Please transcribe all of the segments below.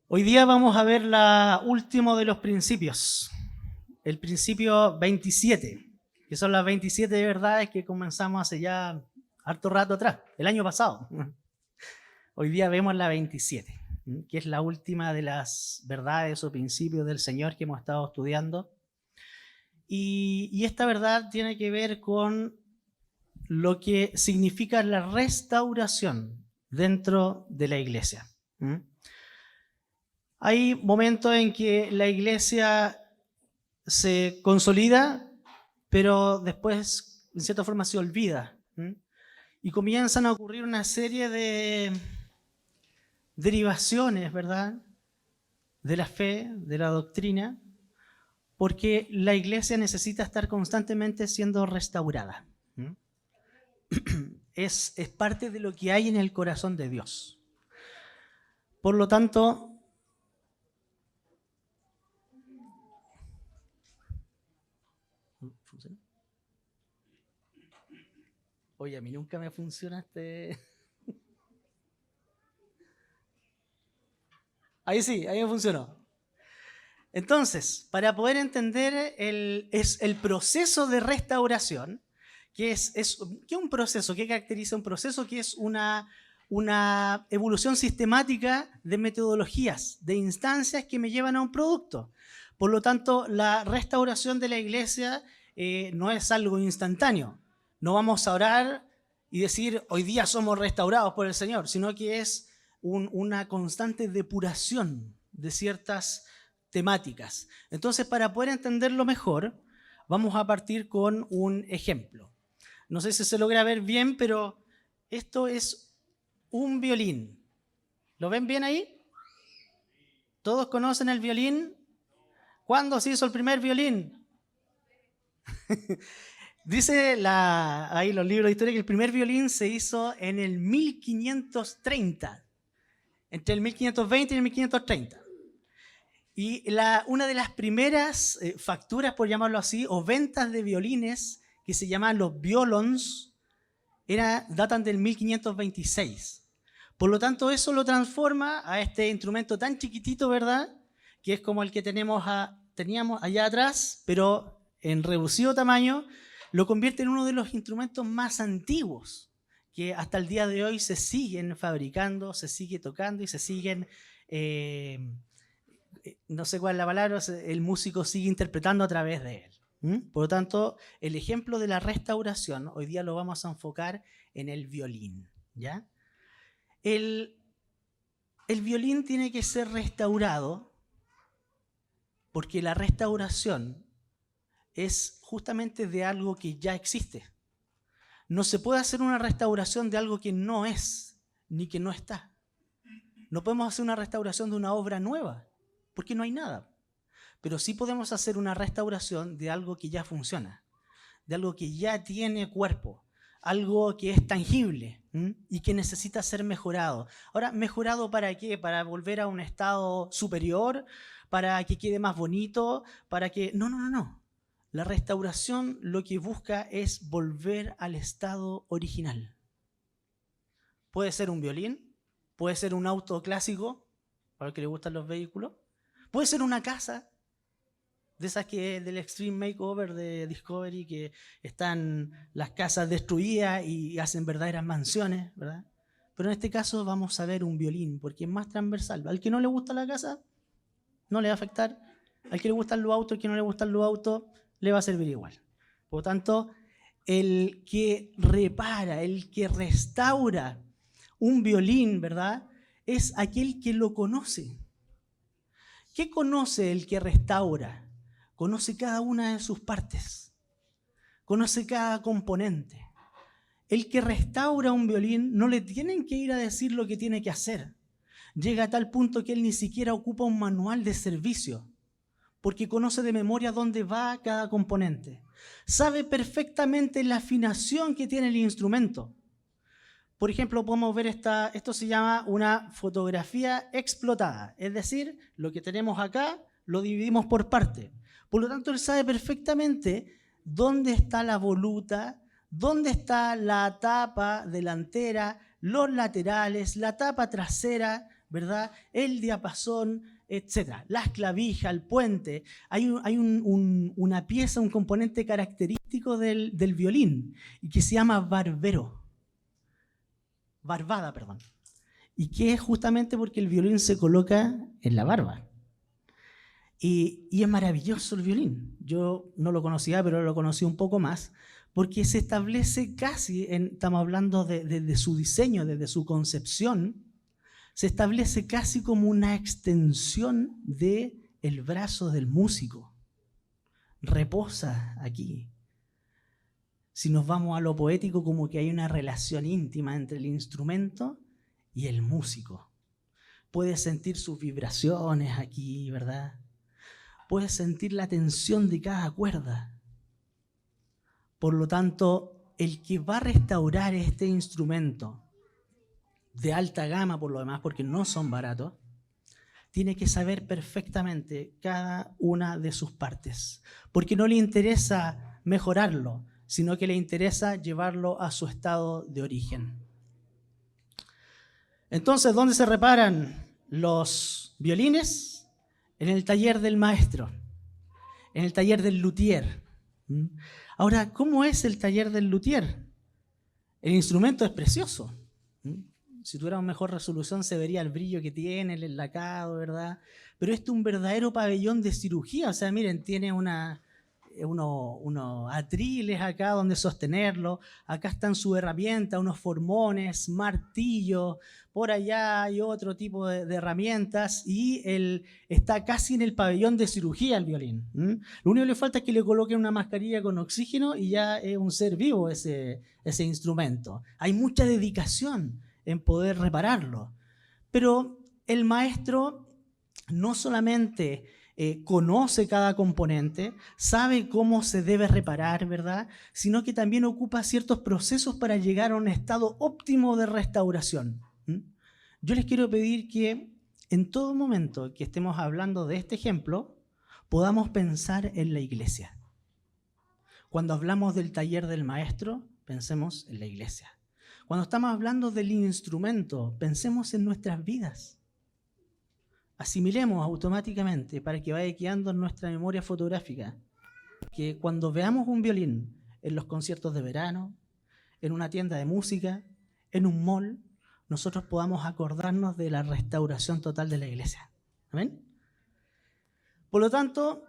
Hoy día vamos a ver la último de los principios, el principio 27, que son las 27 verdades que comenzamos hace ya harto rato atrás, el año pasado. Hoy día vemos la 27, que es la última de las verdades o principios del Señor que hemos estado estudiando. Y esta verdad tiene que ver con lo que significa la restauración dentro de la iglesia. Hay momentos en que la iglesia se consolida, pero después, en cierta forma, se olvida. Y comienzan a ocurrir una serie de derivaciones, ¿verdad?, de la fe, de la doctrina, porque la iglesia necesita estar constantemente siendo restaurada. Es parte de lo que hay en el corazón de Dios. Por lo tanto, oye, a mí nunca me funciona este... Ahí sí, ahí me funcionó. Entonces, para poder entender el proceso de restauración, ¿qué es un proceso? ¿Qué caracteriza un proceso? Que es una evolución sistemática de metodologías, de instancias que me llevan a un producto. Por lo tanto, la restauración de la iglesia no es algo instantáneo. No vamos a orar y decir, hoy día somos restaurados por el Señor, sino que es una constante depuración de ciertas temáticas. Entonces, para poder entenderlo mejor, vamos a partir con un ejemplo. No sé si se logra ver bien, pero esto es un violín. ¿Lo ven bien ahí? ¿Todos conocen el violín? ¿Cuándo se hizo el primer violín? Dice ahí los libros de historia que el primer violín se hizo en el 1530, entre el 1520 y el 1530. Y una de las primeras facturas, por llamarlo así, o ventas de violines, que se llamaban los violons, datan del 1526. Por lo tanto, eso lo transforma a este instrumento tan chiquitito, ¿verdad?, que es como el que teníamos allá atrás, pero en reducido tamaño, lo convierte en uno de los instrumentos más antiguos, que hasta el día de hoy se siguen fabricando, se sigue tocando y se siguen... no sé cuál es la palabra, el músico sigue interpretando a través de él. Por lo tanto, el ejemplo de la restauración, hoy día lo vamos a enfocar en el violín, ¿ya? El violín tiene que ser restaurado porque la restauración es justamente de algo que ya existe. No se puede hacer una restauración de algo que no es, ni que no está. No podemos hacer una restauración de una obra nueva, porque no hay nada. Pero sí podemos hacer una restauración de algo que ya funciona, de algo que ya tiene cuerpo, algo que es tangible y que necesita ser mejorado. Ahora, ¿mejorado para qué? ¿Para volver a un estado superior? ¿Para que quede más bonito? ¿Para que...? No. La restauración lo que busca es volver al estado original. Puede ser un violín, puede ser un auto clásico, para el que le gustan los vehículos, puede ser una casa, de esas que del Extreme Makeover de Discovery, que están las casas destruidas y hacen verdaderas mansiones, ¿verdad? Pero en este caso vamos a ver un violín, porque es más transversal. Al que no le gusta la casa, no le va a afectar. Al que le gustan los autos, al que no le gustan los autos, le va a servir igual. Por lo tanto, el que repara, el que restaura un violín, ¿verdad?, es aquel que lo conoce. ¿Qué conoce el que restaura? Conoce cada una de sus partes, conoce cada componente. El que restaura un violín no le tienen que ir a decir lo que tiene que hacer. Llega a tal punto que él ni siquiera ocupa un manual de servicio, porque conoce de memoria dónde va cada componente. Sabe perfectamente la afinación que tiene el instrumento. Por ejemplo, podemos ver esto se llama una fotografía explotada, es decir, lo que tenemos acá lo dividimos por parte. Por lo tanto, él sabe perfectamente dónde está la voluta, dónde está la tapa delantera, los laterales, la tapa trasera, ¿verdad? El diapasón, etc. Las clavijas, el puente. Hay una pieza, un componente característico del violín y que se llama barbada, perdón. Y que es justamente porque el violín se coloca en la barba. Y es maravilloso el violín. Yo no lo conocía, pero lo conocí un poco más, porque se establece casi, estamos hablando de su diseño, desde su concepción, se establece casi como una extensión del brazo del músico. Reposa aquí. Si nos vamos a lo poético, como que hay una relación íntima entre el instrumento y el músico. Puedes sentir sus vibraciones aquí, ¿verdad? Puedes sentir la tensión de cada cuerda. Por lo tanto, el que va a restaurar este instrumento de alta gama, por lo demás, porque no son baratos, tiene que saber perfectamente cada una de sus partes, porque no le interesa mejorarlo, sino que le interesa llevarlo a su estado de origen. Entonces, ¿dónde se reparan los violines? En el taller del maestro, en el taller del luthier. Ahora, ¿cómo es el taller del luthier? El instrumento es precioso. Si tuviéramos mejor resolución se vería el brillo que tiene, el enlacado, ¿verdad? Pero esto es un verdadero pabellón de cirugía. O sea, miren, tiene unos atriles acá donde sostenerlo. Acá están sus herramientas, unos formones, martillo. Por allá hay otro tipo de herramientas y está casi en el pabellón de cirugía el violín. Lo único que le falta es que le coloquen una mascarilla con oxígeno y ya es un ser vivo ese instrumento. Hay mucha dedicación en poder repararlo. Pero el maestro no solamente conoce cada componente, sabe cómo se debe reparar, ¿verdad? Sino que también ocupa ciertos procesos para llegar a un estado óptimo de restauración. Yo les quiero pedir que en todo momento que estemos hablando de este ejemplo, podamos pensar en la iglesia. Cuando hablamos del taller del maestro, pensemos en la iglesia. Cuando estamos hablando del instrumento, pensemos en nuestras vidas. Asimilemos automáticamente para que vaya quedando en nuestra memoria fotográfica que cuando veamos un violín en los conciertos de verano, en una tienda de música, en un mall, nosotros podamos acordarnos de la restauración total de la iglesia. ¿Amén? Por lo tanto,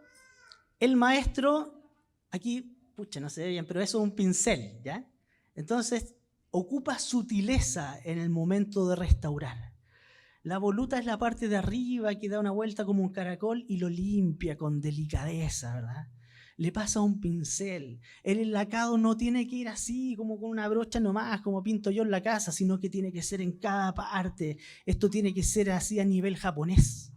el maestro, aquí, pucha, no se ve bien, pero eso es un pincel, ¿ya? Entonces, ocupa sutileza en el momento de restaurar. La voluta es la parte de arriba que da una vuelta como un caracol y lo limpia con delicadeza, ¿verdad? Le pasa un pincel. El enlacado no tiene que ir así, como con una brocha nomás, como pinto yo en la casa, sino que tiene que ser en cada parte. Esto tiene que ser así a nivel japonés.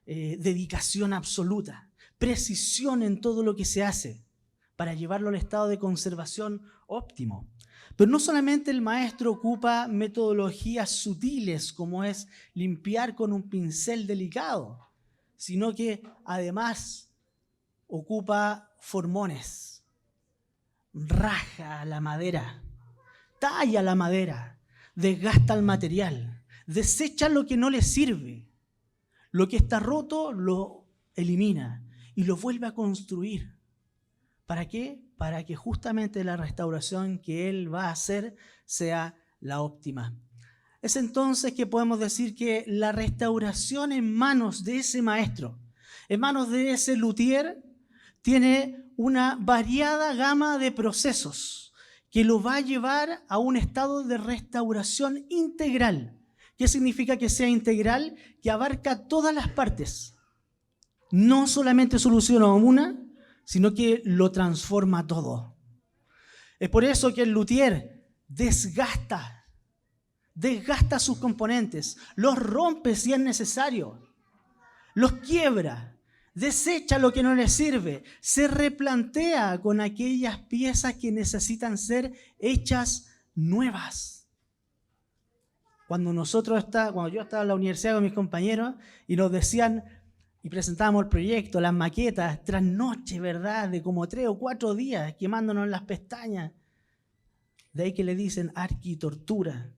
Dedicación absoluta, precisión en todo lo que se hace para llevarlo al estado de conservación óptimo. Pero no solamente el maestro ocupa metodologías sutiles, como es limpiar con un pincel delicado, sino que además ocupa formones, raja la madera, talla la madera, desgasta el material, desecha lo que no le sirve, lo que está roto lo elimina y lo vuelve a construir. ¿Para qué? Para que justamente la restauración que él va a hacer sea la óptima. Es entonces que podemos decir que la restauración en manos de ese maestro, en manos de ese luthier, tiene una variada gama de procesos que lo va a llevar a un estado de restauración integral. ¿Qué significa que sea integral? Que abarca todas las partes. No solamente soluciona una, sino que lo transforma todo. Es por eso que el luthier desgasta sus componentes, los rompe si es necesario, los quiebra, desecha lo que no le sirve, se replantea con aquellas piezas que necesitan ser hechas nuevas. Cuando yo estaba en la universidad con mis compañeros y nos decían y presentábamos el proyecto, las maquetas, tras noche, ¿verdad? De como 3 o 4 días quemándonos las pestañas. De ahí que le dicen arquitortura.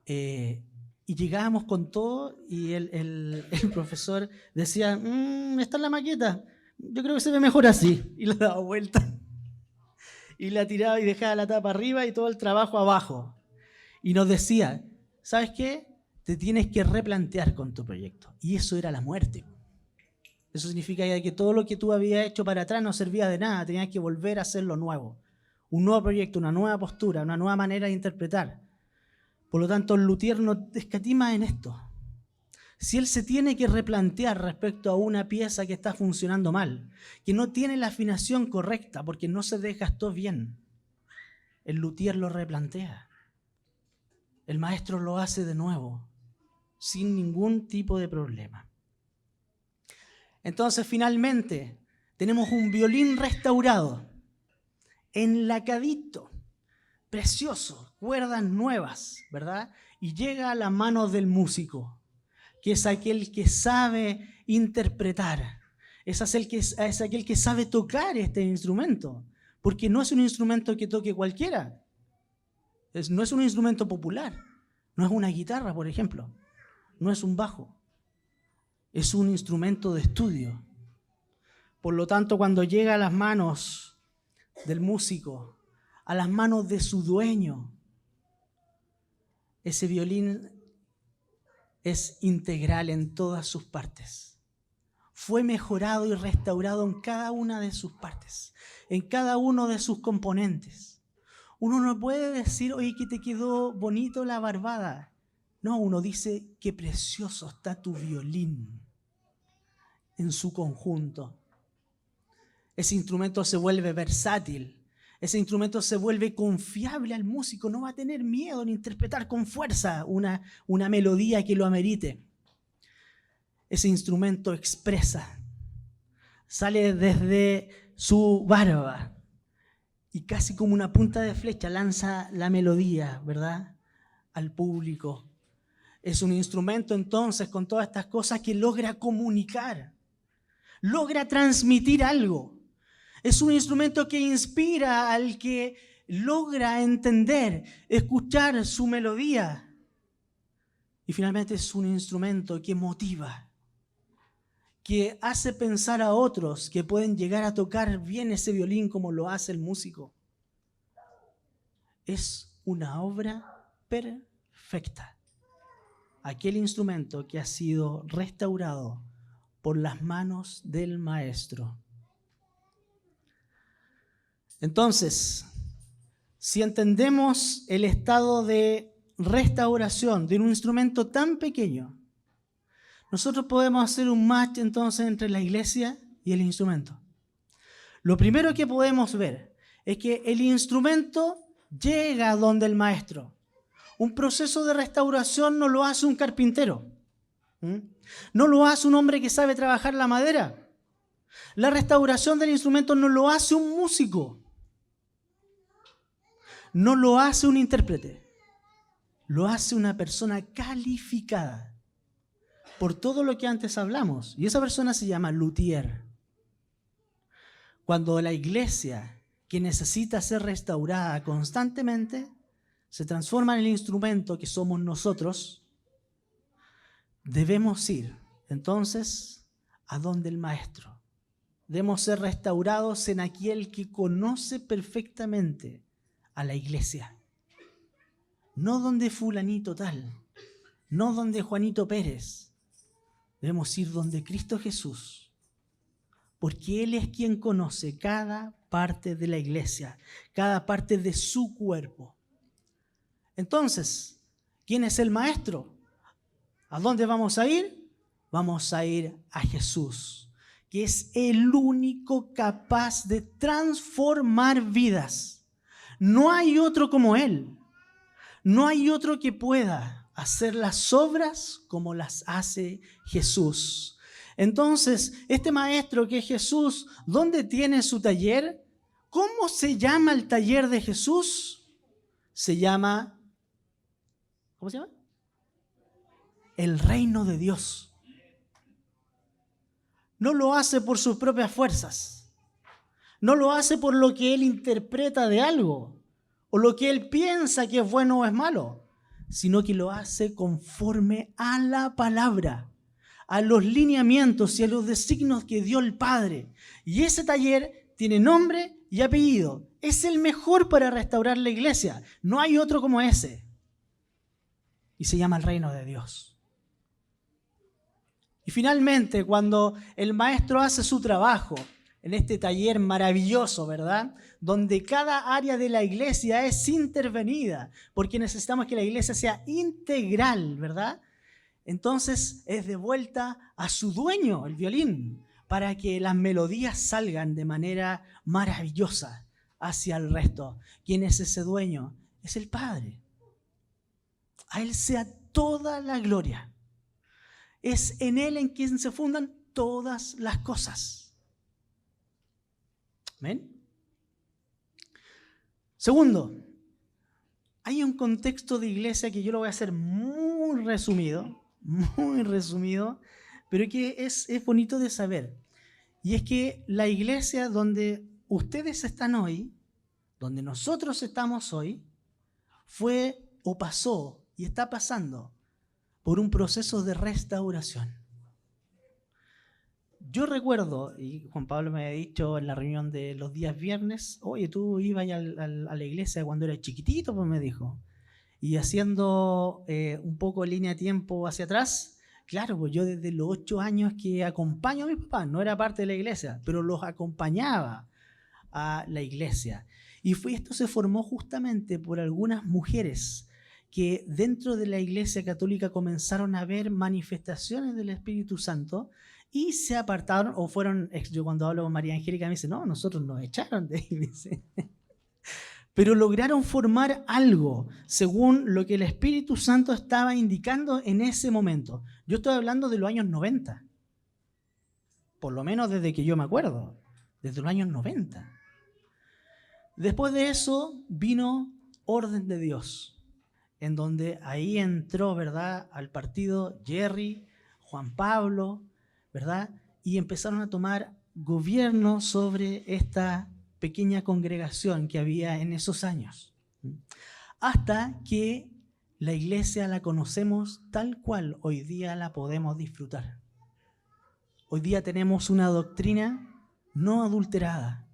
Y Y llegábamos con todo y el profesor decía, esta es la maqueta, yo creo que se ve mejor así. Y le daba vuelta. Y la tiraba y dejaba la tapa arriba y todo el trabajo abajo. Y nos decía, ¿sabes qué? Te tienes que replantear con tu proyecto. Y eso era la muerte. Eso significa que todo lo que tú habías hecho para atrás no servía de nada, tenías que volver a hacer lo nuevo. Un nuevo proyecto, una nueva postura, una nueva manera de interpretar. Por lo tanto, el luthier no escatima en esto. Si él se tiene que replantear respecto a una pieza que está funcionando mal, que no tiene la afinación correcta porque no se desgastó bien, el luthier lo replantea. El maestro lo hace de nuevo, sin ningún tipo de problema. Entonces, finalmente, tenemos un violín restaurado, enlacadito, precioso, cuerdas nuevas, ¿verdad? Y llega a las manos del músico, que es aquel que sabe interpretar, es aquel que sabe tocar este instrumento, porque no es un instrumento que toque cualquiera, no es un instrumento popular, no es una guitarra, por ejemplo, no es un bajo, es un instrumento de estudio. Por lo tanto, cuando llega a las manos del músico, a las manos de su dueño, ese violín es integral en todas sus partes. Fue mejorado y restaurado en cada una de sus partes, en cada uno de sus componentes. Uno no puede decir, oye, que te quedó bonito la barbada. No, uno dice, qué precioso está tu violín en su conjunto. Ese instrumento se vuelve versátil. Ese instrumento se vuelve confiable al músico. No va a tener miedo en interpretar con fuerza una melodía que lo amerite. Ese instrumento expresa. Sale desde su barba y casi como una punta de flecha lanza la melodía, ¿verdad?, al público. Es un instrumento entonces con todas estas cosas que logra comunicar, logra transmitir algo. Es un instrumento que inspira al que logra entender, escuchar su melodía. Y finalmente es un instrumento que motiva, que hace pensar a otros que pueden llegar a tocar bien ese violín como lo hace el músico. Es una obra perfecta. Aquel instrumento que ha sido restaurado por las manos del maestro. Entonces, si entendemos el estado de restauración de un instrumento tan pequeño, nosotros podemos hacer un match entonces entre la iglesia y el instrumento. Lo primero que podemos ver es que el instrumento llega donde el maestro. Un proceso de restauración no lo hace un carpintero, no lo hace un hombre que sabe trabajar la madera. La restauración del instrumento no lo hace un músico. No lo hace un intérprete, lo hace una persona calificada por todo lo que antes hablamos. Y esa persona se llama luthier. Cuando la iglesia, que necesita ser restaurada constantemente, se transforma en el instrumento que somos nosotros, debemos ir entonces a donde el maestro. Debemos ser restaurados en aquel que conoce perfectamente a la iglesia. No donde fulanito tal, no donde Juanito Pérez. Debemos ir donde Cristo Jesús, porque Él es quien conoce cada parte de la iglesia, cada parte de su cuerpo. Entonces, ¿quién es el maestro? ¿A dónde vamos a ir? Vamos a ir a Jesús, que es el único capaz de transformar vidas. No hay otro como Él. No hay otro que pueda hacer las obras como las hace Jesús. Entonces, este maestro que es Jesús, ¿dónde tiene su taller? ¿Cómo se llama el taller de Jesús? ¿Cómo se llama? El reino de Dios. No lo hace por sus propias fuerzas. No lo hace por lo que Él interpreta de algo o lo que Él piensa que es bueno o es malo, sino que lo hace conforme a la palabra, a los lineamientos y a los designios que dio el Padre. Y ese taller tiene nombre y apellido. Es el mejor para restaurar la iglesia. No hay otro como ese. Y se llama el reino de Dios. Y finalmente, cuando el maestro hace su trabajo en este taller maravilloso, ¿verdad?, donde cada área de la iglesia es intervenida, porque necesitamos que la iglesia sea integral, ¿verdad? Entonces es de vuelta a su dueño, el violín, para que las melodías salgan de manera maravillosa hacia el resto. ¿Quién es ese dueño? Es el Padre. A Él sea toda la gloria. Es en Él en quien se fundan todas las cosas. ¿Amén? Segundo, hay un contexto de iglesia que yo lo voy a hacer muy resumido, pero que es bonito de saber. Y es que la iglesia donde ustedes están hoy, donde nosotros estamos hoy, fue o pasó y está pasando por un proceso de restauración. Yo recuerdo, y Juan Pablo me había dicho en la reunión de los días viernes, oye, tú ibas a la iglesia cuando eras chiquitito, pues me dijo. Y haciendo un poco línea de tiempo hacia atrás, claro, pues yo desde los 8 años que acompaño a mis papás, no era parte de la iglesia, pero los acompañaba a la iglesia. Y esto se formó justamente por algunas mujeres que dentro de la iglesia católica comenzaron a ver manifestaciones del Espíritu Santo y se apartaron o fueron, yo cuando hablo con María Angélica me dice, no, nosotros nos echaron de iglesia. Pero lograron formar algo según lo que el Espíritu Santo estaba indicando en ese momento. Yo estoy hablando de los años 90, por lo menos desde que yo me acuerdo, desde los años 90. Después de eso vino Orden de Dios, en donde ahí entró, ¿verdad?, al partido Jerry, Juan Pablo, ¿verdad? Y empezaron a tomar gobierno sobre esta pequeña congregación que había en esos años. Hasta que la iglesia la conocemos tal cual hoy día la podemos disfrutar. Hoy día tenemos una doctrina no adulterada.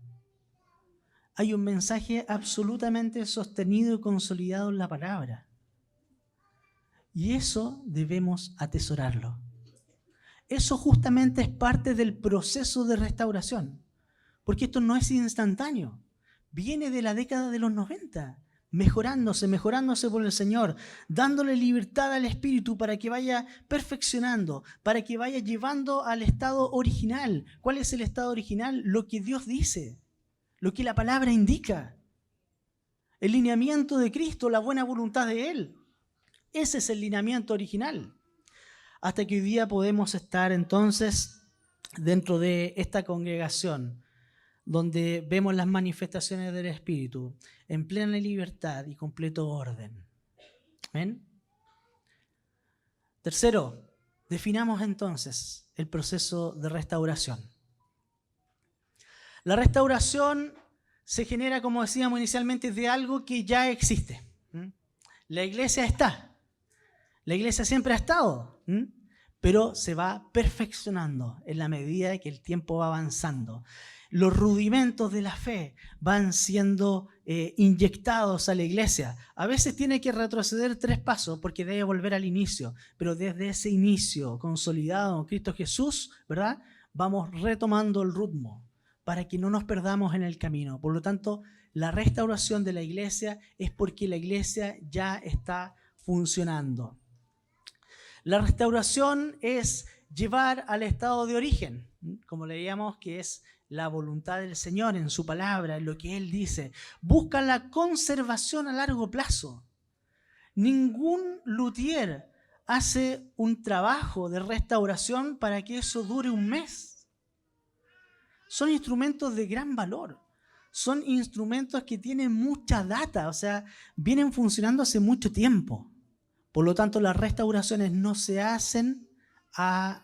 Hay un mensaje absolutamente sostenido y consolidado en la palabra. Y eso debemos atesorarlo. Eso justamente es parte del proceso de restauración, porque esto no es instantáneo. Viene de la década de los 90, mejorándose por el Señor, dándole libertad al Espíritu para que vaya perfeccionando, para que vaya llevando al estado original. ¿Cuál es el estado original? Lo que Dios dice, lo que la palabra indica, el lineamiento de Cristo, la buena voluntad de Él. Ese es el lineamiento original. Hasta que hoy día podemos estar entonces dentro de esta congregación donde vemos las manifestaciones del Espíritu en plena libertad y completo orden. ¿Amén? Tercero, definamos entonces el proceso de restauración. La restauración se genera, como decíamos inicialmente, de algo que ya existe. La iglesia está. La iglesia siempre ha estado, pero se va perfeccionando en la medida que el tiempo va avanzando. Los rudimentos de la fe van siendo inyectados a la iglesia. A veces tiene que retroceder 3 pasos porque debe volver al inicio, pero desde ese inicio consolidado en Cristo Jesús, ¿verdad?, vamos retomando el ritmo para que no nos perdamos en el camino. Por lo tanto, la restauración de la iglesia es porque la iglesia ya está funcionando. La restauración es llevar al estado de origen, como leíamos, que es la voluntad del Señor en su palabra, en lo que Él dice. Busca la conservación a largo plazo. Ningún luthier hace un trabajo de restauración para que eso dure un mes. Son instrumentos de gran valor. Son instrumentos que tienen mucha data, o sea, vienen funcionando hace mucho tiempo. Por lo tanto, las restauraciones no se hacen a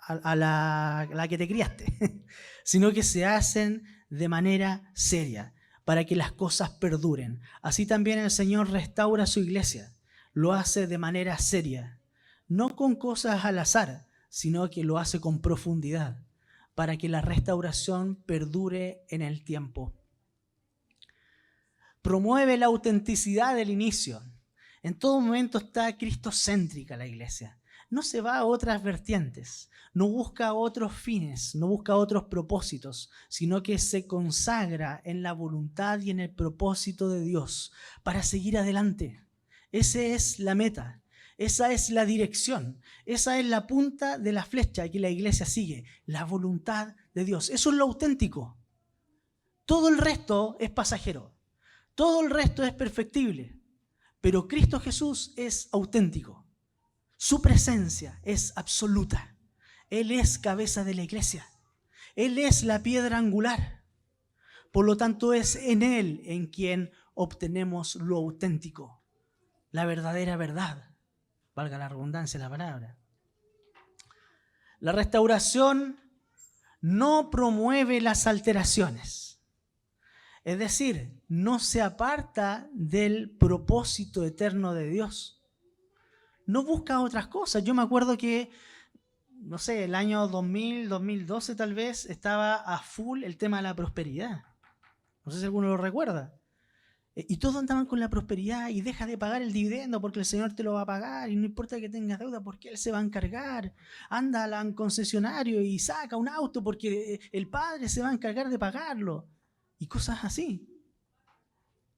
la que te criaste, sino que se hacen de manera seria para que las cosas perduren. Así también el Señor restaura su iglesia. lo hace de manera seria, no con cosas al azar, sino que lo hace con profundidad, para que la restauración perdure en el tiempo. Promueve la autenticidad del inicio. En todo momento está cristocéntrica la iglesia. No se va a otras vertientes, no busca otros fines, no busca otros propósitos, sino que se consagra en la voluntad y en el propósito de Dios para seguir adelante. Esa es la meta, esa es la dirección, esa es la punta de la flecha que la iglesia sigue, la voluntad de Dios. Eso es lo auténtico. Todo el resto es pasajero, todo el resto es perfectible, pero Cristo Jesús es auténtico. Su presencia es absoluta. Él es cabeza de la iglesia. Él es la piedra angular. Por lo tanto, es en Él en quien obtenemos lo auténtico, la verdadera verdad. Valga la redundancia de la palabra. La restauración no promueve las alteraciones. Es decir, no se aparta del propósito eterno de Dios. No busca otras cosas. Yo me acuerdo que, no sé, el año 2000, 2012 tal vez, estaba a full el tema de la prosperidad. No sé si alguno lo recuerda. Y todos andaban con la prosperidad y deja de pagar el dividendo porque el Señor te lo va a pagar y no importa que tengas deuda porque Él se va a encargar. Anda al concesionario y saca un auto porque el Padre se va a encargar de pagarlo. Y cosas así.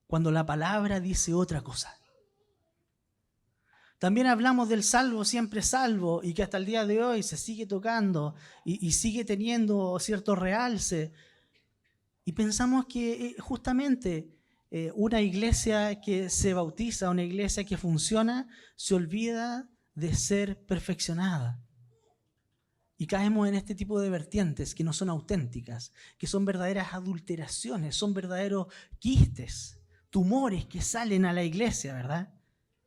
Cuando la palabra dice otra cosa. También hablamos del salvo siempre salvo y que hasta el día de hoy se sigue tocando y sigue teniendo cierto realce. Y pensamos que justamente una iglesia que se bautiza, una iglesia que funciona, se olvida de ser perfeccionada. Y caemos en este tipo de vertientes que no son auténticas, que son verdaderas adulteraciones, son verdaderos quistes, tumores que salen a la iglesia, ¿verdad?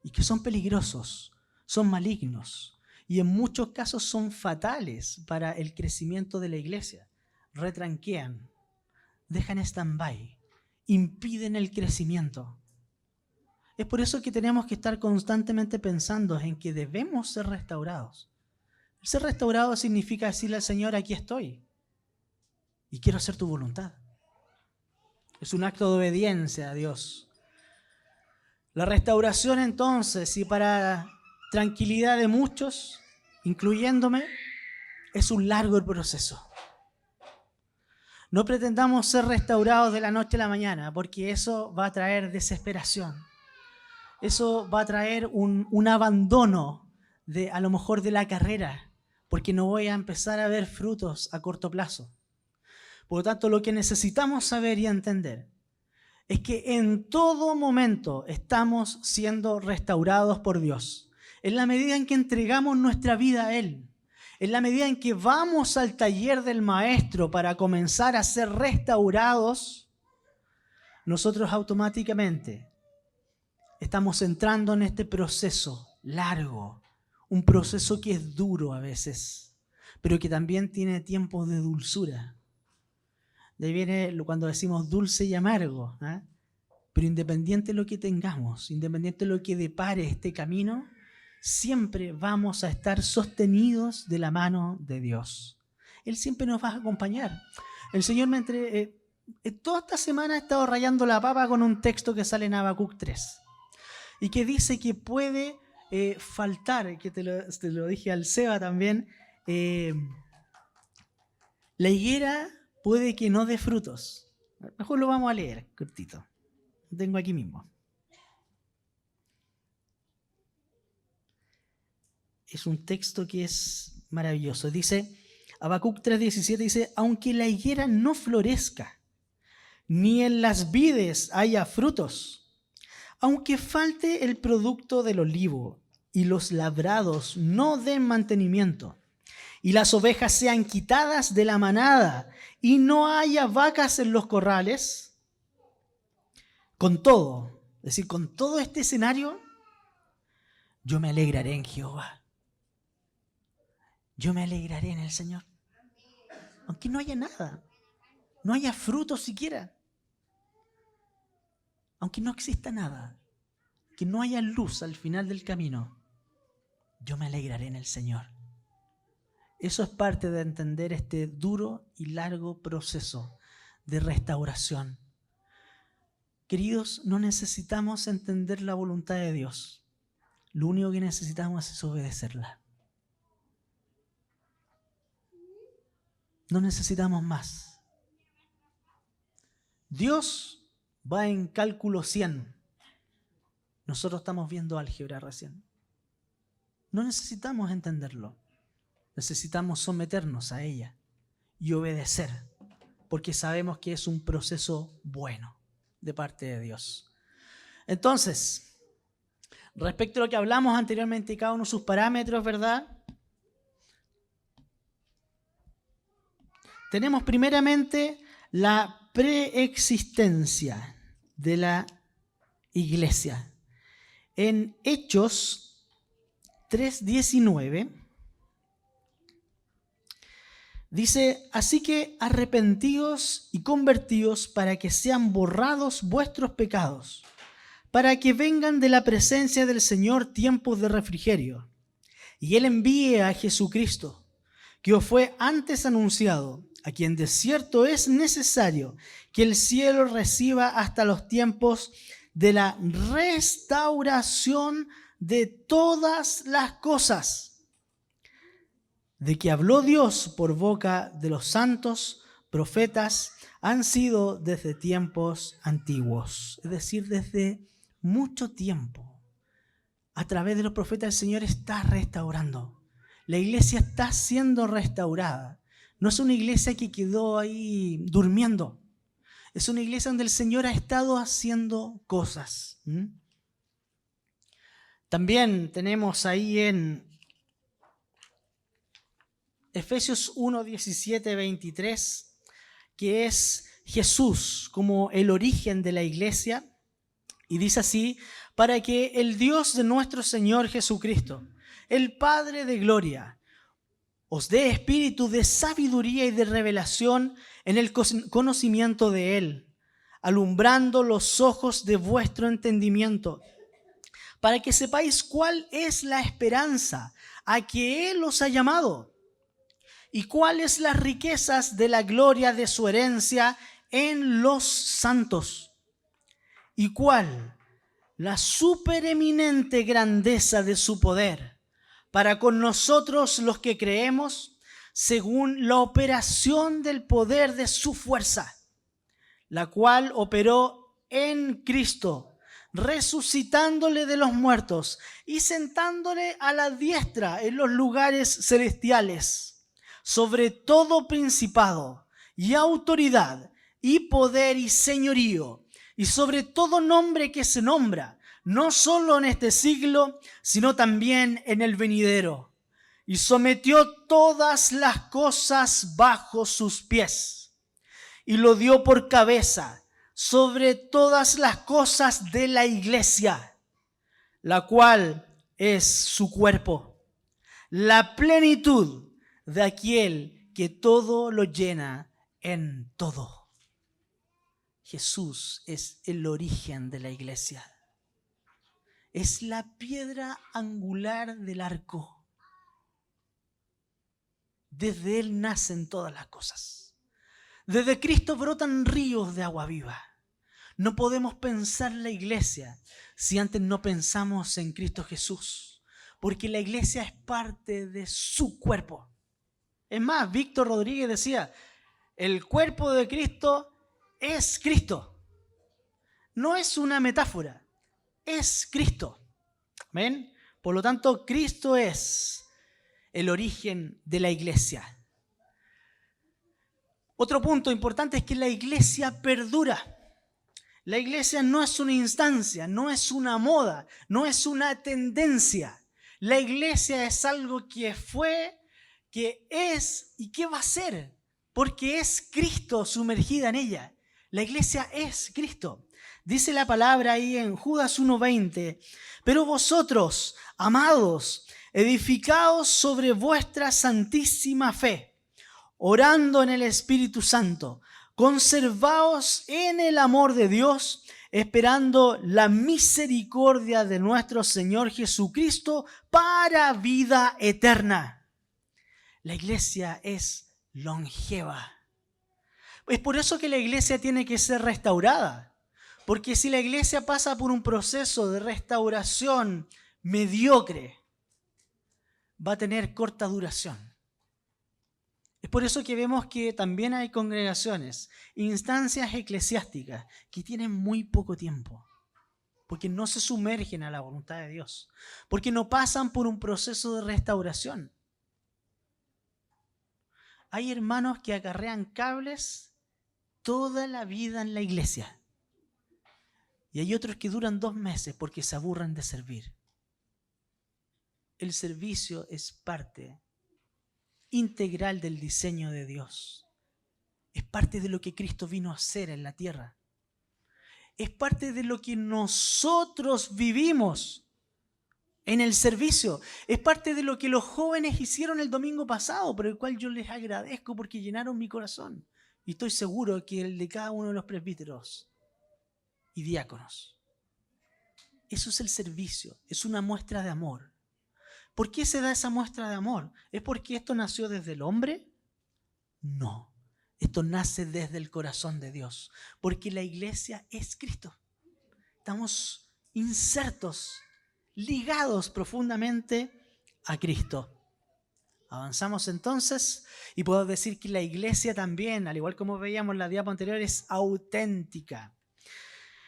Y que son peligrosos, son malignos y en muchos casos son fatales para el crecimiento de la iglesia. Retranquean, dejan stand-by, impiden el crecimiento. Es por eso que tenemos que estar constantemente pensando en que debemos ser restaurados. Ser restaurado significa decirle al Señor, aquí estoy y quiero hacer tu voluntad. Es un acto de obediencia a Dios. La restauración entonces, y para tranquilidad de muchos, incluyéndome, es un largo proceso. No pretendamos ser restaurados de la noche a la mañana, porque eso va a traer desesperación. Eso va a traer un abandono a lo mejor de la carrera, porque no voy a empezar a ver frutos a corto plazo. Por lo tanto, lo que necesitamos saber y entender es que en todo momento estamos siendo restaurados por Dios. En la medida en que entregamos nuestra vida a Él, en la medida en que vamos al taller del Maestro para comenzar a ser restaurados, nosotros automáticamente estamos entrando en este proceso largo, un proceso que es duro a veces, pero que también tiene tiempos de dulzura. De ahí viene cuando decimos dulce y amargo, ¿eh? Pero independiente de lo que tengamos, independiente de lo que depare este camino, siempre vamos a estar sostenidos de la mano de Dios. Él siempre nos va a acompañar. El Señor toda esta semana ha estado rayando la papa con un texto que sale en Habacuc 3 y que dice que puede faltar, que te lo dije al Seba también, la higuera puede que no dé frutos. Mejor lo vamos a leer, cortito. Lo tengo aquí mismo. Es un texto que es maravilloso. Dice, Habacuc 3:17 dice, aunque la higuera no florezca, ni en las vides haya frutos, aunque falte el producto del olivo y los labrados no den mantenimiento, y las ovejas sean quitadas de la manada y no haya vacas en los corrales, con todo, es decir, con todo este escenario, yo me alegraré en Jehová. Yo me alegraré en el Señor. Aunque no haya nada, no haya fruto siquiera, aunque no exista nada, que no haya luz al final del camino, yo me alegraré en el Señor. Eso es parte de entender este duro y largo proceso de restauración. Queridos, no necesitamos entender la voluntad de Dios. Lo único que necesitamos es obedecerla. No necesitamos más. Dios va en cálculo 100. Nosotros estamos viendo álgebra recién. No necesitamos entenderlo. Necesitamos someternos a ella y obedecer, porque sabemos que es un proceso bueno de parte de Dios. Entonces, respecto a lo que hablamos anteriormente, cada uno de sus parámetros, ¿verdad? Tenemos primeramente la preexistencia de la iglesia. En Hechos 3:19 dice: así que arrepentíos y convertíos para que sean borrados vuestros pecados, para que vengan de la presencia del Señor tiempos de refrigerio, y Él envíe a Jesucristo, que os fue antes anunciado, a quien de cierto es necesario que el cielo reciba hasta los tiempos de la restauración de todas las cosas, de que habló Dios por boca de los santos profetas, han sido desde tiempos antiguos, es decir, desde mucho tiempo. A través de los profetas el Señor está restaurando. La iglesia está siendo restaurada. No es una iglesia que quedó ahí durmiendo. Es una iglesia donde el Señor ha estado haciendo cosas. También tenemos ahí en Efesios 1:17-23, que es Jesús como el origen de la iglesia. Y dice así: para que el Dios de nuestro Señor Jesucristo, el Padre de gloria, os dé espíritu de sabiduría y de revelación en el conocimiento de Él, alumbrando los ojos de vuestro entendimiento, para que sepáis cuál es la esperanza a que Él os ha llamado, y cuáles las riquezas de la gloria de su herencia en los santos, y cuál la supereminente grandeza de su poder para con nosotros los que creemos, según la operación del poder de su fuerza, la cual operó en Cristo, resucitándole de los muertos y sentándole a la diestra en los lugares celestiales, sobre todo principado y autoridad y poder y señorío, y sobre todo nombre que se nombra, no solo en este siglo, sino también en el venidero. Y sometió todas las cosas bajo sus pies, y lo dio por cabeza sobre todas las cosas de la iglesia, la cual es su cuerpo, la plenitud de aquel que todo lo llena en todo. Jesús es el origen de la iglesia. Es la piedra angular del arco. Desde Él nacen todas las cosas. Desde Cristo brotan ríos de agua viva. No podemos pensar la iglesia si antes no pensamos en Cristo Jesús, porque la iglesia es parte de su cuerpo. Es más, Víctor Rodríguez decía: el cuerpo de Cristo es Cristo. No es una metáfora. Es Cristo. ¿Ven? Por lo tanto, Cristo es el origen de la iglesia. Otro punto importante es que la iglesia perdura. La iglesia no es una instancia, no es una moda, no es una tendencia. La iglesia es algo que fue, que es y que va a ser, porque es Cristo sumergida en ella. La iglesia es Cristo. Dice la palabra ahí en Judas 1:20: pero vosotros, amados, edificaos sobre vuestra santísima fe, orando en el Espíritu Santo, conservaos en el amor de Dios, esperando la misericordia de nuestro Señor Jesucristo para vida eterna. La iglesia es longeva. Es por eso que la iglesia tiene que ser restaurada. Porque si la iglesia pasa por un proceso de restauración mediocre, va a tener corta duración. Es por eso que vemos que también hay congregaciones, instancias eclesiásticas, que tienen muy poco tiempo, porque no se sumergen a la voluntad de Dios, porque no pasan por un proceso de restauración. Hay hermanos que acarrean cables toda la vida en la iglesia, y hay otros que duran 2 meses porque se aburren de servir. El servicio es parte integral del diseño de Dios. Es parte de lo que Cristo vino a hacer en la tierra. Es parte de lo que nosotros vivimos en el servicio. Es parte de lo que los jóvenes hicieron el domingo pasado, por el cual yo les agradezco porque llenaron mi corazón. Y estoy seguro que el de cada uno de los presbíteros y diáconos. Eso es el servicio, es una muestra de amor. ¿Por qué se da esa muestra de amor? ¿Es porque esto nació desde el hombre? No, esto nace desde el corazón de Dios, porque la iglesia es Cristo. Estamos insertos, ligados profundamente a Cristo. Avanzamos entonces y puedo decir que la iglesia también, al igual como veíamos en la diapo anterior, es auténtica.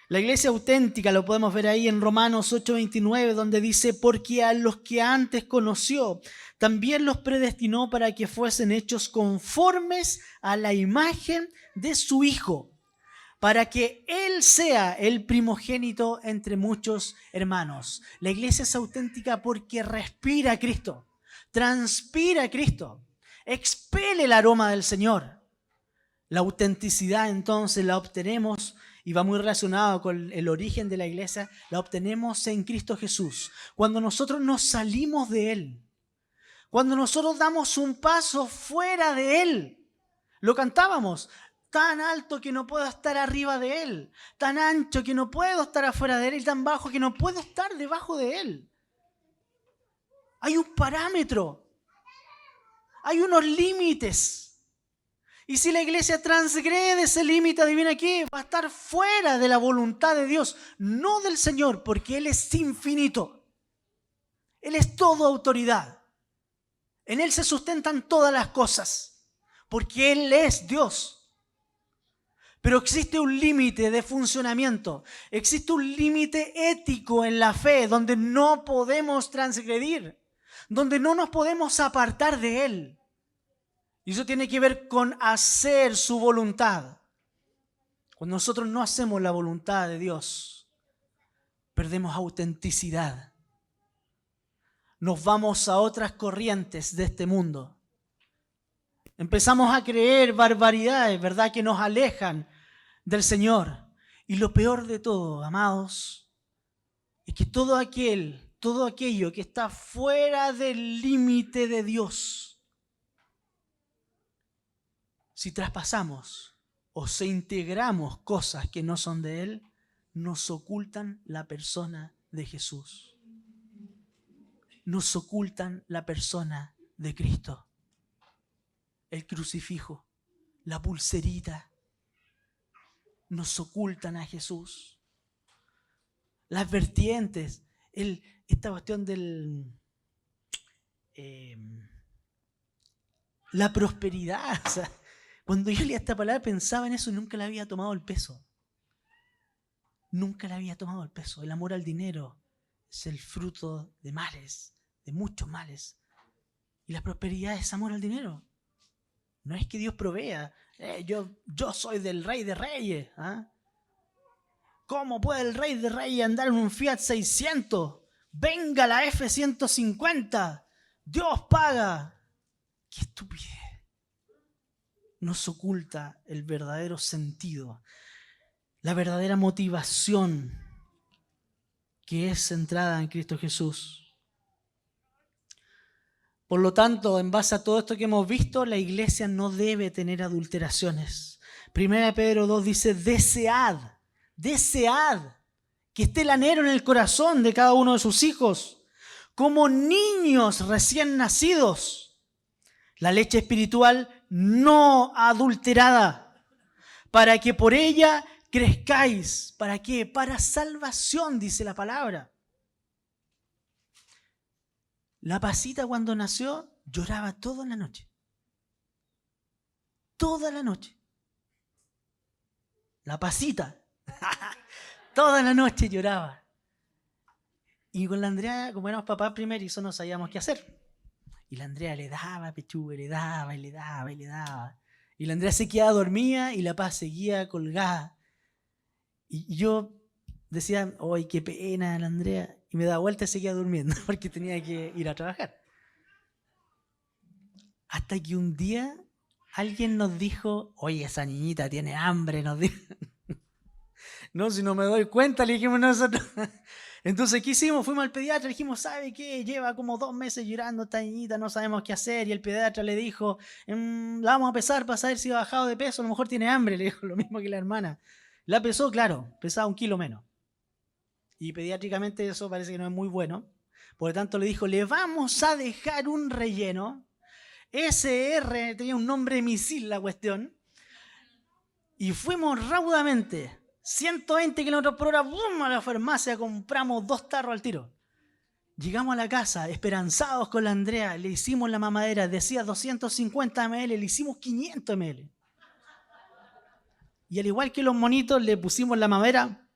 La iglesia auténtica lo podemos ver ahí en Romanos 8:29, donde dice: porque a los que antes conoció, también los predestinó para que fuesen hechos conformes a la imagen de su Hijo, para que Él sea el primogénito entre muchos hermanos. La iglesia es auténtica porque respira a Cristo, transpira a Cristo, expele el aroma del Señor. La autenticidad entonces la obtenemos, y va muy relacionado con el origen de la iglesia, la obtenemos en Cristo Jesús. Cuando nosotros nos salimos de Él, cuando nosotros damos un paso fuera de Él, lo cantábamos, tan alto que no puedo estar arriba de Él, tan ancho que no puedo estar afuera de Él, y tan bajo que no puedo estar debajo de Él. Hay un parámetro, hay unos límites. Y si la iglesia transgrede ese límite, adivina qué, va a estar fuera de la voluntad de Dios, no del Señor, porque Él es infinito. Él es toda autoridad. En Él se sustentan todas las cosas, porque Él es Dios. Pero existe un límite de funcionamiento, existe un límite ético en la fe donde no podemos transgredir, donde no nos podemos apartar de Él. Y eso tiene que ver con hacer su voluntad. Cuando nosotros no hacemos la voluntad de Dios, perdemos autenticidad. Nos vamos a otras corrientes de este mundo. Empezamos a creer barbaridades, ¿verdad?, que nos alejan del Señor. Y lo peor de todo, amados, es que todo aquello que está fuera del límite de Dios, si traspasamos o se integramos cosas que no son de Él, nos ocultan la persona de Jesús. Nos ocultan la persona de Cristo. El crucifijo, la pulserita, nos ocultan a Jesús. Las vertientes, esta cuestión del... la prosperidad, o sea, cuando yo leía esta palabra pensaba en eso y nunca le había tomado el peso. Nunca le había tomado el peso. El amor al dinero es el fruto de males, de muchos males. Y la prosperidad es amor al dinero. No es que Dios provea. Yo soy del Rey de Reyes. ¿Ah? ¿Cómo puede el Rey de Reyes andar en un Fiat 600? Venga la F-150. Dios paga. ¡Qué estupidez! Nos oculta el verdadero sentido, la verdadera motivación que es centrada en Cristo Jesús. Por lo tanto, en base a todo esto que hemos visto, la iglesia no debe tener adulteraciones. 1 Pedro 2 dice: desead Desead que esté el anhelo en el corazón de cada uno de sus hijos, como niños recién nacidos. La leche espiritual no adulterada, para que por ella crezcáis. ¿Para qué? Para salvación, dice la palabra. La Pasita cuando nació lloraba toda la noche. Toda la noche. La Pasita. Toda la noche lloraba. Y con la Andrea, como éramos papás primerizos, no sabíamos qué hacer. Y la Andrea le daba pechuga, le daba, y le daba, y le daba. Y la Andrea se quedaba dormida y la Paz seguía colgada. Y yo decía, ¡ay, qué pena la Andrea! Y me daba vuelta y seguía durmiendo porque tenía que ir a trabajar. Hasta que un día alguien nos dijo, oye, esa niñita tiene hambre, nos dijo. No, si no me doy cuenta, le dijimos nosotros. Entonces, ¿qué hicimos? Fuimos al pediatra, le dijimos, ¿sabe qué? Lleva como 2 meses llorando esta niñita, no sabemos qué hacer. Y el pediatra le dijo, la vamos a pesar para saber si ha bajado de peso, a lo mejor tiene hambre. Le dijo lo mismo que la hermana. La pesó, claro, pesaba 1 kilo menos. Y pediátricamente eso parece que no es muy bueno. Por lo tanto, le dijo, le vamos a dejar un relleno. SR, tenía un nombre misil la cuestión. Y fuimos raudamente, 120 kilómetros por hora, ¡bum!, a la farmacia, compramos 2 tarros al tiro. Llegamos a la casa, esperanzados con la Andrea, le hicimos la mamadera, decía 250 ml, le hicimos 500 ml. Y al igual que los monitos, le pusimos la mamadera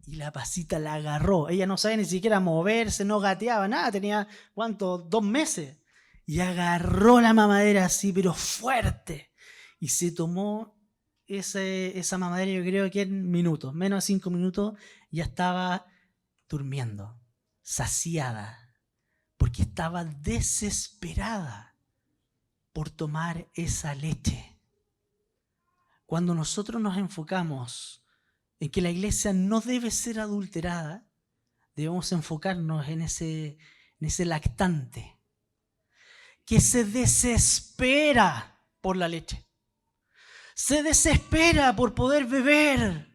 y la Pasita la agarró. Ella no sabía ni siquiera moverse, no gateaba, nada, tenía, ¿cuánto? 2 meses. Y agarró la mamadera así, pero fuerte. Y se tomó esa mamadera, yo creo que en minutos, menos de 5 minutos, ya estaba durmiendo, saciada, porque estaba desesperada por tomar esa leche. Cuando nosotros nos enfocamos en que la iglesia no debe ser adulterada, debemos enfocarnos en ese lactante que se desespera por la leche. Se desespera por poder beber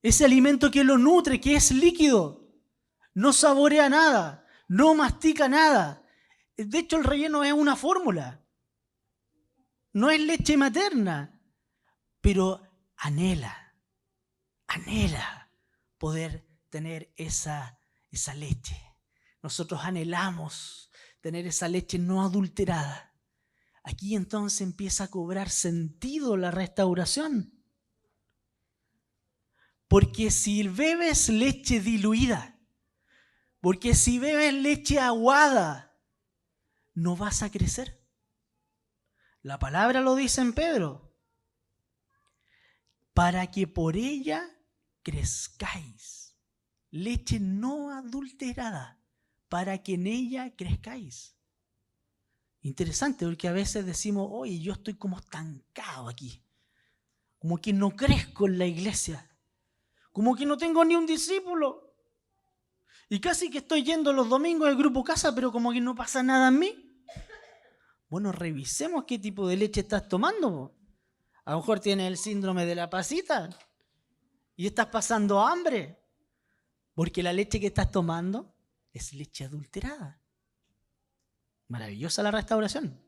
ese alimento que lo nutre, que es líquido. No saborea nada, no mastica nada. De hecho, el relleno es una fórmula. No es leche materna, pero anhela poder tener esa leche. Nosotros anhelamos tener esa leche no adulterada. Aquí entonces empieza a cobrar sentido la restauración. Porque si bebes leche diluida, porque si bebes leche aguada, no vas a crecer. La palabra lo dice en Pedro. Para que por ella crezcáis. Leche no adulterada, para que en ella crezcáis. Interesante, porque a veces decimos, oye, yo estoy como estancado aquí. Como que no crezco en la iglesia. Como que no tengo ni un discípulo. Y casi que estoy yendo los domingos al grupo casa, pero como que no pasa nada en mí. Bueno, revisemos qué tipo de leche estás tomando. A lo mejor tienes el síndrome de la Pasita y estás pasando hambre. Porque la leche que estás tomando es leche adulterada. Maravillosa la restauración.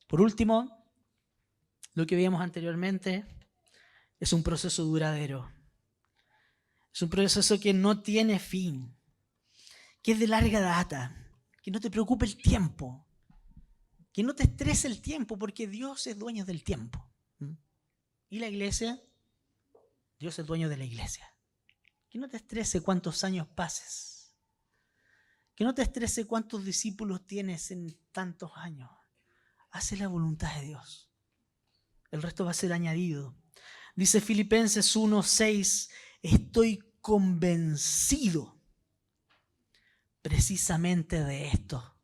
Por último, lo que veíamos anteriormente es un proceso duradero. Es un proceso que no tiene fin, que es de larga data, que no te preocupe el tiempo, que no te estrese el tiempo, porque Dios es dueño del tiempo. Y la iglesia, Dios es dueño de la iglesia. Que no te estrese cuántos años pases. Que no te estrese cuántos discípulos tienes en tantos años. Hace la voluntad de Dios. El resto va a ser añadido. Dice Filipenses 1:6, estoy convencido precisamente de esto.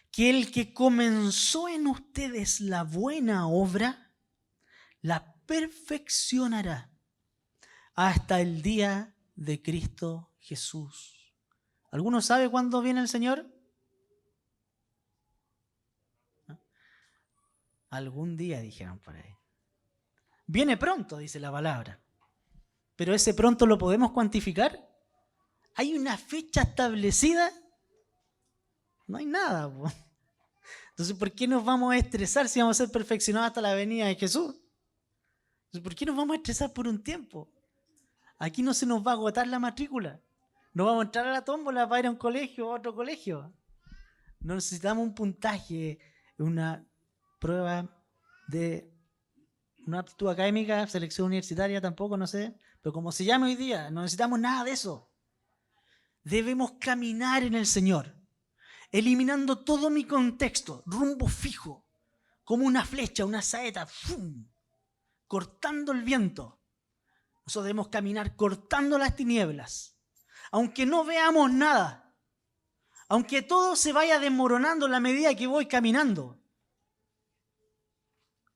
Que el que comenzó en ustedes la buena obra, la perfeccionará hasta el día de Cristo Jesús. ¿Alguno sabe cuándo viene el Señor? Algún día, dijeron por ahí. Viene pronto, dice la palabra. Pero ese pronto lo podemos cuantificar. ¿Hay una fecha establecida? No hay nada. Entonces, ¿por qué nos vamos a estresar si vamos a ser perfeccionados hasta la venida de Jesús? Entonces, ¿por qué nos vamos a estresar por un tiempo? Aquí no se nos va a agotar la matrícula. No vamos a entrar a la tómbola para ir a un colegio o a otro colegio. No necesitamos un puntaje, una prueba de una aptitud académica, selección universitaria tampoco, no sé. Pero como se llama hoy día, no necesitamos nada de eso. Debemos caminar en el Señor, eliminando todo mi contexto, rumbo fijo, como una flecha, una saeta, ¡fum!, cortando el viento. Nosotros debemos caminar cortando las tinieblas, aunque no veamos nada, aunque todo se vaya desmoronando en la medida que voy caminando,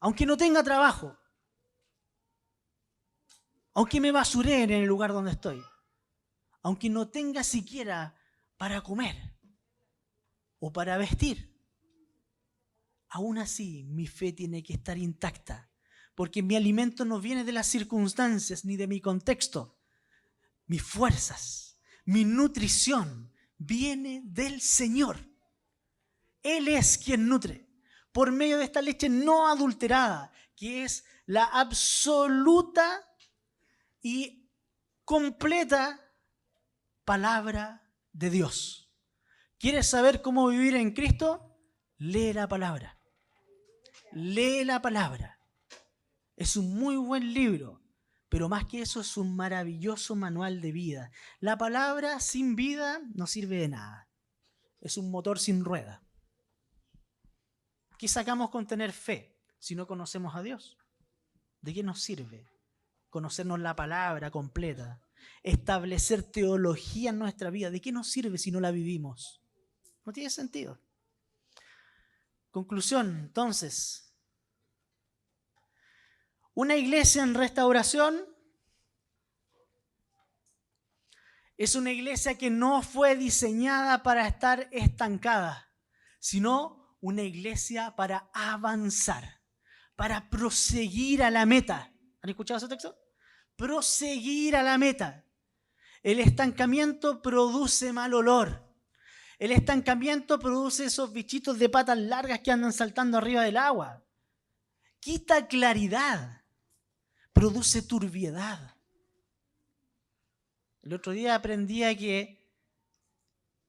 aunque no tenga trabajo, aunque me basureen en el lugar donde estoy, aunque no tenga siquiera para comer o para vestir, aún así mi fe tiene que estar intacta, porque mi alimento no viene de las circunstancias ni de mi contexto. Mis fuerzas, mi nutrición viene del Señor. Él es quien nutre por medio de esta leche no adulterada, que es la absoluta y completa palabra de Dios. ¿Quieres saber cómo vivir en Cristo? Lee la palabra. Lee la palabra. Es un muy buen libro, pero más que eso es un maravilloso manual de vida. La palabra sin vida no sirve de nada. Es un motor sin rueda. ¿Qué sacamos con tener fe si no conocemos a Dios? ¿De qué nos sirve conocernos la palabra completa? Establecer teología en nuestra vida. ¿De qué nos sirve si no la vivimos? No tiene sentido. Conclusión, entonces. Una iglesia en restauración es una iglesia que no fue diseñada para estar estancada, sino una iglesia para avanzar, para proseguir a la meta. ¿Han escuchado ese texto? Proseguir a la meta. El estancamiento produce mal olor. El estancamiento produce esos bichitos de patas largas que andan saltando arriba del agua. Quita claridad. Produce turbiedad. El otro día aprendí que,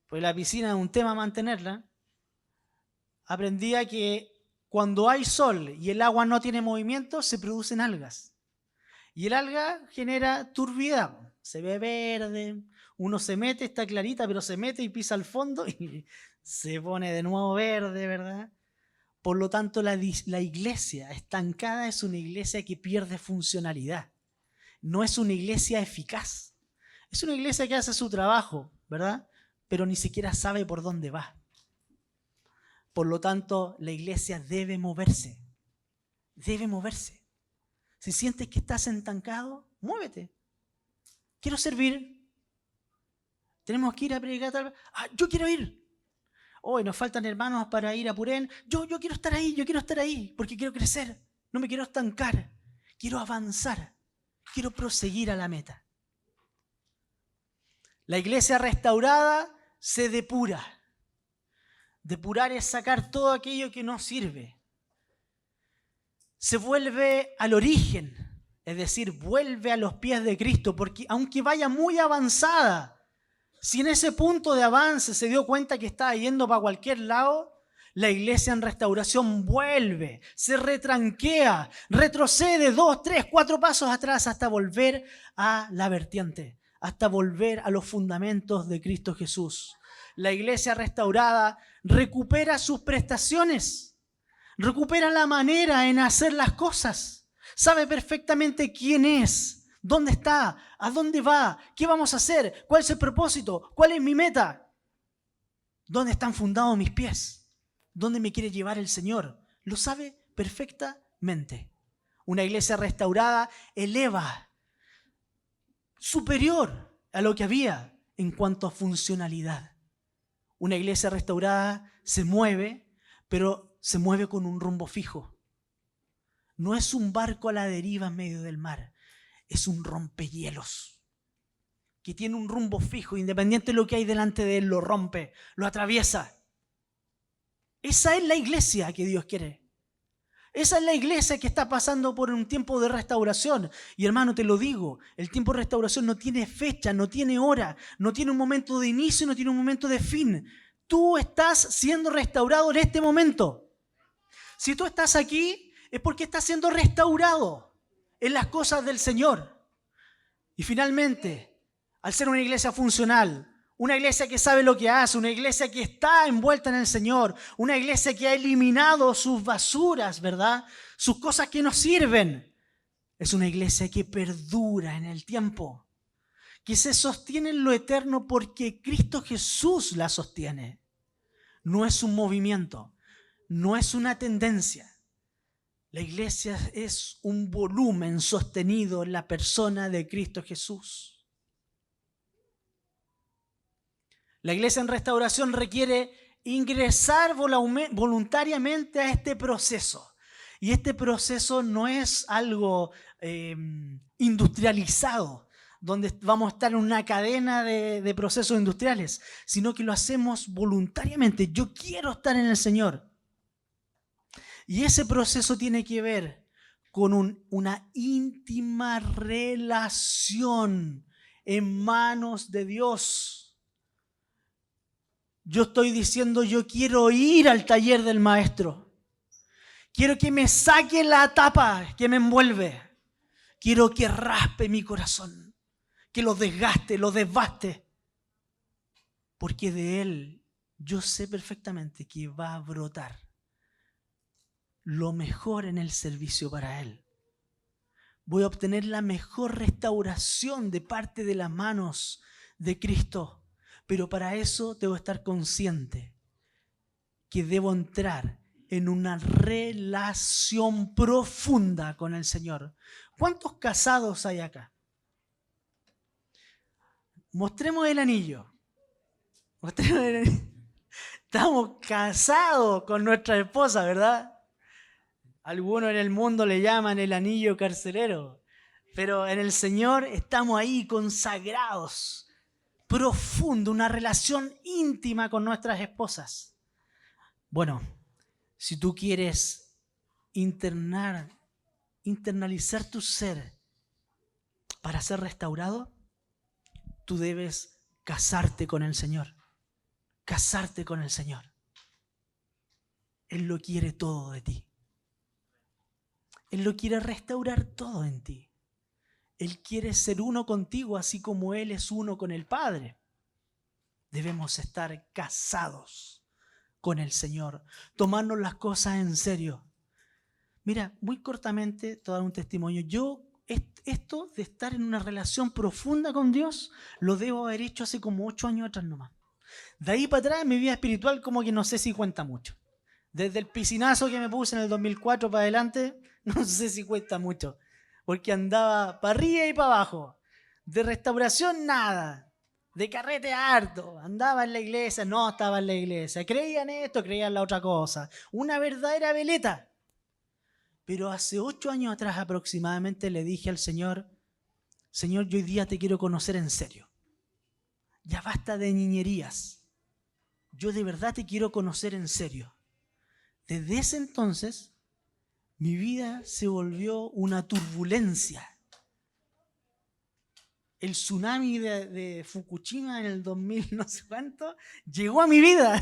pues la piscina es un tema mantenerla, aprendí que cuando hay sol y el agua no tiene movimiento, se producen algas. Y el alga genera turbiedad. Se ve verde, uno se mete, está clarita, pero se mete y pisa al fondo y se pone de nuevo verde, ¿verdad? Por lo tanto, la iglesia estancada es una iglesia que pierde funcionalidad. No es una iglesia eficaz. Es una iglesia que hace su trabajo, ¿verdad? Pero ni siquiera sabe por dónde va. Por lo tanto, la iglesia debe moverse. Debe moverse. Si sientes que estás estancado, muévete. Quiero servir. Tenemos que ir a predicar tal. Yo quiero ir. Hoy nos faltan hermanos para ir a Purén. Yo quiero estar ahí, porque quiero crecer. No me quiero estancar. Quiero avanzar. Quiero proseguir a la meta. La iglesia restaurada se depura. Depurar es sacar todo aquello que no sirve. Se vuelve al origen, es decir, vuelve a los pies de Cristo, porque aunque vaya muy avanzada, si en ese punto de avance se dio cuenta que estaba yendo para cualquier lado, la iglesia en restauración vuelve, se retranquea, retrocede 2, 3, 4 pasos atrás hasta volver a la vertiente, hasta volver a los fundamentos de Cristo Jesús. La iglesia restaurada recupera sus prestaciones, recupera la manera en hacer las cosas, sabe perfectamente quién es, ¿dónde está? ¿A dónde va? ¿Qué vamos a hacer? ¿Cuál es el propósito? ¿Cuál es mi meta? ¿Dónde están fundados mis pies? ¿Dónde me quiere llevar el Señor? Lo sabe perfectamente. Una iglesia restaurada eleva, superior a lo que había en cuanto a funcionalidad. Una iglesia restaurada se mueve, pero se mueve con un rumbo fijo. No es un barco a la deriva en medio del mar. Es un rompehielos que tiene un rumbo fijo, independiente de lo que hay delante de él, lo rompe, lo atraviesa. Esa es la iglesia que Dios quiere. Esa es la iglesia que está pasando por un tiempo de restauración. Y hermano, te lo digo, el tiempo de restauración no tiene fecha, no tiene hora, no tiene un momento de inicio, no tiene un momento de fin. Tú estás siendo restaurado en este momento. Si tú estás aquí, es porque estás siendo restaurado en las cosas del Señor. Y finalmente, al ser una iglesia funcional, una iglesia que sabe lo que hace, una iglesia que está envuelta en el Señor, una iglesia que ha eliminado sus basuras, ¿verdad? Sus cosas que no sirven. Es una iglesia que perdura en el tiempo, que se sostiene en lo eterno porque Cristo Jesús la sostiene. No es un movimiento, no es una tendencia. La iglesia es un volumen sostenido en la persona de Cristo Jesús. La iglesia en restauración requiere ingresar voluntariamente a este proceso. Y este proceso no es algo industrializado, donde vamos a estar en una cadena de procesos industriales, sino que lo hacemos voluntariamente. Yo quiero estar en el Señor. Y ese proceso tiene que ver con una íntima relación en manos de Dios. Yo estoy diciendo, yo quiero ir al taller del maestro. Quiero que me saque la tapa que me envuelve. Quiero que raspe mi corazón, que lo desgaste, lo desbaste. Porque de él yo sé perfectamente que va a brotar lo mejor en el servicio para él. Voy a obtener la mejor restauración de parte de las manos de Cristo. Pero para eso debo estar consciente que debo entrar en una relación profunda con el Señor. ¿Cuántos casados hay acá? Mostremos el anillo. Mostremos el anillo. Estamos casados con nuestra esposa, ¿verdad? Algunos en el mundo le llaman el anillo carcelero, pero en el Señor estamos ahí consagrados. Profundo, una relación íntima con nuestras esposas. Bueno, si tú quieres internalizar tu ser para ser restaurado, tú debes casarte con el Señor. Casarte con el Señor. Él lo quiere todo de ti. Él lo quiere restaurar todo en ti. Él quiere ser uno contigo, así como Él es uno con el Padre. Debemos estar casados con el Señor, tomarnos las cosas en serio. Mira, muy cortamente, te voy a dar un testimonio. Yo, esto de estar en una relación profunda con Dios, lo debo haber hecho hace como 8 años atrás nomás. De ahí para atrás, mi vida espiritual como que no sé si cuenta mucho. Desde el piscinazo que me puse en el 2004 para adelante, no sé si cuenta mucho. Porque andaba para arriba y para abajo. De restauración, nada. De carrete harto. Andaba en la iglesia, no estaba en la iglesia. Creían esto, creían la otra cosa. Una verdadera veleta. Pero hace 8 años atrás aproximadamente le dije al Señor, Señor, yo hoy día te quiero conocer en serio. Ya basta de niñerías. Yo de verdad te quiero conocer en serio. Desde ese entonces, mi vida se volvió una turbulencia. El tsunami de Fukushima en el 2000 no sé cuánto llegó a mi vida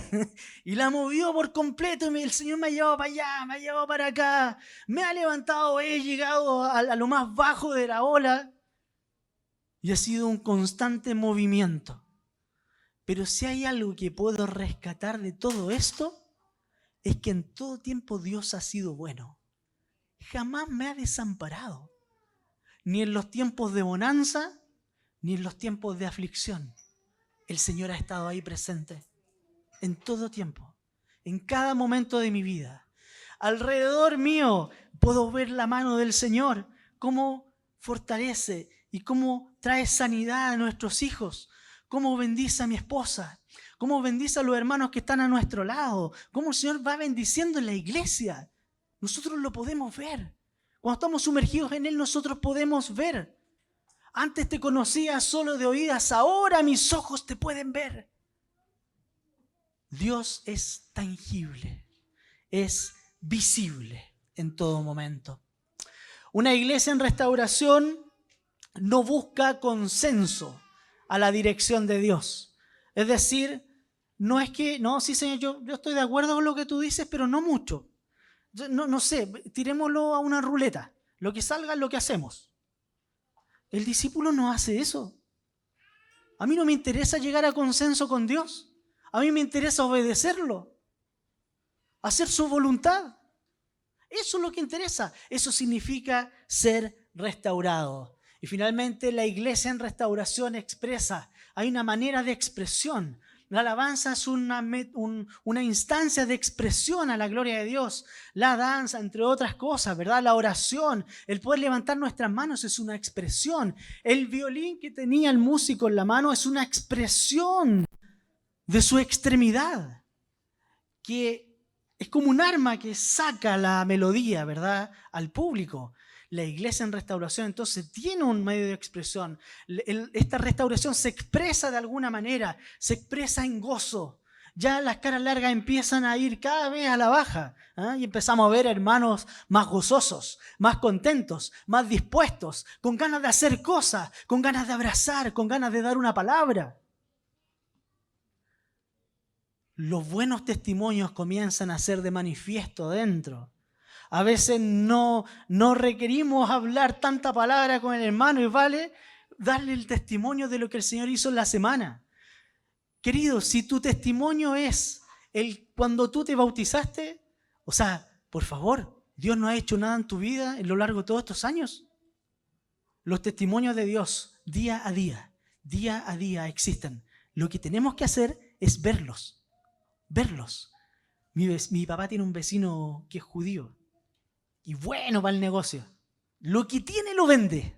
y la movió por completo. El Señor me ha llevado para allá, me ha llevado para acá, me ha levantado, he llegado a lo más bajo de la ola y ha sido un constante movimiento. Pero si hay algo que puedo rescatar de todo esto, es que en todo tiempo Dios ha sido bueno. Jamás me ha desamparado, ni en los tiempos de bonanza, ni en los tiempos de aflicción. El Señor ha estado ahí presente, en todo tiempo, en cada momento de mi vida. Alrededor mío puedo ver la mano del Señor, cómo fortalece y cómo trae sanidad a nuestros hijos, cómo bendice a mi esposa, cómo bendice a los hermanos que están a nuestro lado, cómo el Señor va bendiciendo en la iglesia. Nosotros lo podemos ver. Cuando estamos sumergidos en Él, nosotros podemos ver. Antes te conocía solo de oídas, ahora mis ojos te pueden ver. Dios es tangible, es visible en todo momento. Una iglesia en restauración no busca consenso a la dirección de Dios. Es decir, no es que, no, sí Señor, yo estoy de acuerdo con lo que tú dices, pero no mucho. No sé, tirémoslo a una ruleta. Lo que salga es lo que hacemos. El discípulo no hace eso. A mí no me interesa llegar a consenso con Dios. A mí me interesa obedecerlo. Hacer su voluntad. Eso es lo que interesa. Eso significa ser restaurado. Y finalmente la iglesia en restauración expresa. Hay una manera de expresión. La alabanza es una instancia de expresión a la gloria de Dios. La danza, entre otras cosas, ¿verdad? La oración, el poder levantar nuestras manos es una expresión. El violín que tenía el músico en la mano es una expresión de su extremidad, que es como un arma que saca la melodía, ¿verdad?, al público. La iglesia en restauración entonces tiene un medio de expresión. Esta restauración se expresa de alguna manera, se expresa en gozo. Ya las caras largas empiezan a ir cada vez a la baja, ¿eh? Y empezamos a ver hermanos más gozosos, más contentos, más dispuestos, con ganas de hacer cosas, con ganas de abrazar, con ganas de dar una palabra. Los buenos testimonios comienzan a ser de manifiesto dentro. A veces no requerimos hablar tanta palabra con el hermano y vale darle el testimonio de lo que el Señor hizo en la semana. Querido, si tu testimonio es cuando tú te bautizaste, o sea, por favor, Dios no ha hecho nada en tu vida en lo largo de todos estos años. Los testimonios de Dios día a día existen. Lo que tenemos que hacer es verlos. Mi papá tiene un vecino que es judío. Y bueno para el negocio. Lo que tiene lo vende.